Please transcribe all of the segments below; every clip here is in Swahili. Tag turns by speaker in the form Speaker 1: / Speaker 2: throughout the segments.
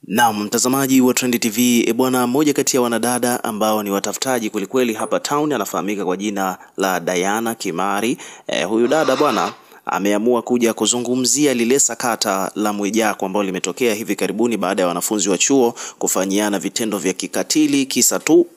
Speaker 1: Naam, mtazamaji wa Trend TV, bwana, mmoja kati ya wanadada ambao ni watafutaji kwelikweli hapa town anafahamika kwa jina la Diana Kimari. Huyu dada bwana ameamua kuja kuzungumzia lile sakata la Mwijaku ambalo limetokea hivi karibuni baada ya wanafunzi wa chuo kufanyiana vitendo vya kikatili kisa tu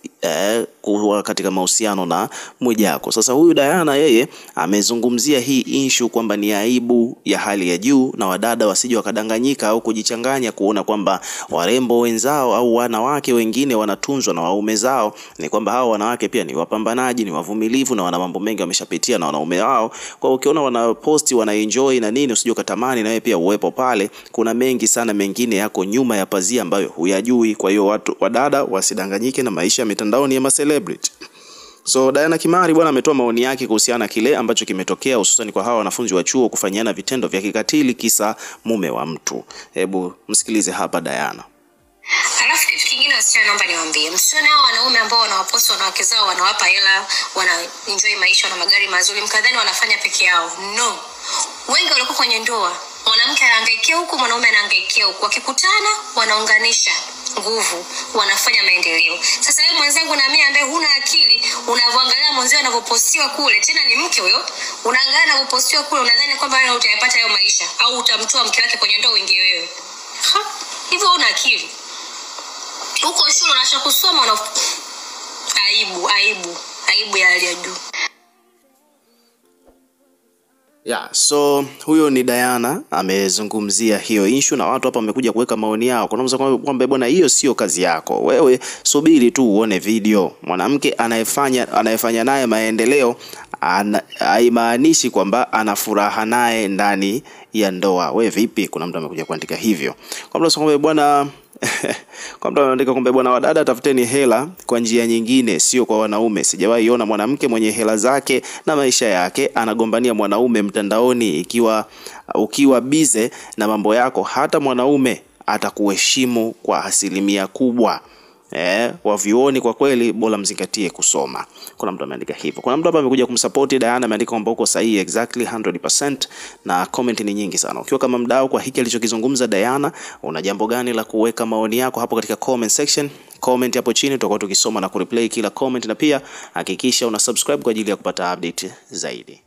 Speaker 1: kuwa katika mahusiano na Mwijaku. Sasa huyu Diana yeye amezungumzia hii issue kwamba ni aibu ya hali ya juu na wadada wasije wakadanganyika au kujichanganya kuona kwamba warembo wenzao au wanawake wengine wanatunzwa na waume zao. Ni kwamba hao wanawake pia ni wapambanaji, ni wavumilivu na wana mambo mengi wameshapitia na wanaume wao. Kwa ukiona wanaposti wanaenjoy na nini, usije ukatamani na wewe pia uwepo pale. Kuna mengi sana mengine yako nyuma ya pazia ambayo huyajui. Kwa hiyo watu wadada wasidanganyike na maisha ya mitandaoni ya celebrity. So Diana Kimari bwana ametoa maoni yake kuhusiana na kile ambacho kimetokea hususan kwa hawa wanafunzi wa chuo kufanyiana vitendo vya kikatili kisa mume wa mtu. Hebu msikilize hapa Diana.
Speaker 2: Alafu kitu kingine wasichana naomba niwaambie, msione hao wanaume ambao wanawapost wanawake zao wanawapa hela, wana enjoy maisha na magari mazuri mkadhani wanafanya peke yao. No. Wengi walikuwa kwenye ndoa, mwanamke anahangaikia huku, mwanaume anahangaikia huku, wakikutana wanaunganisha nguvu, wanafanya maendeleo. Sasa wewe mwenzangu na mimi ambaye huna akili, unavoangalia mwenzao anavopostiwa kule, tena ni mke huyo, unaangalia anavopostiwa kule unadhani kwamba wewe utayapata hayo maisha au utamtoa mke wake kwenye ndoa uingie wewe. Hivyo una akili. Huko shule unaacha kusoma na aibu ya hali ya juu.
Speaker 1: So huyo ni Diana amezungumzia hiyo issue na watu hapa wamekuja kuweka maoni yao. Kuna mtu kwamba bwana hiyo sio kazi yako. Wewe subiri tu uone video. Mwanamke anayefanya naye maendeleo haimaanishi kwamba ana furaha naye ndani ya ndoa. Wewe vipi? Kuna mtu amekuja kuandika hivyo. Kwa mtu kwamba bwana kwa mtu anaandika kwamba bwana wadada tafuteni hela kwa njia nyingine, sio kwa wanaume. Sijawahi ona mwanamke mwenye hela zake na maisha yake anagombania mwanaume mtandaoni. Ukiwa bize na mambo yako, hata mwanaume atakuheshimu kwa asilimia kubwa. Wavioni kwa kweli bora mzingatie kusoma. Kuna mtu ameandika hivyo. Kuna mtu hapa amekuja kumsupport Diana, ameandika kwamba uko sahihi exactly 100% na comment ni nyingi sana. Ukiwa kama mdau kwa hiki alichokizungumza Diana, una jambo gani la kuweka maoni yako hapo katika comment section? Comment hapo chini, tutakuwa tukisoma na kureplay kila comment, na pia hakikisha una subscribe kwa ajili ya kupata update zaidi.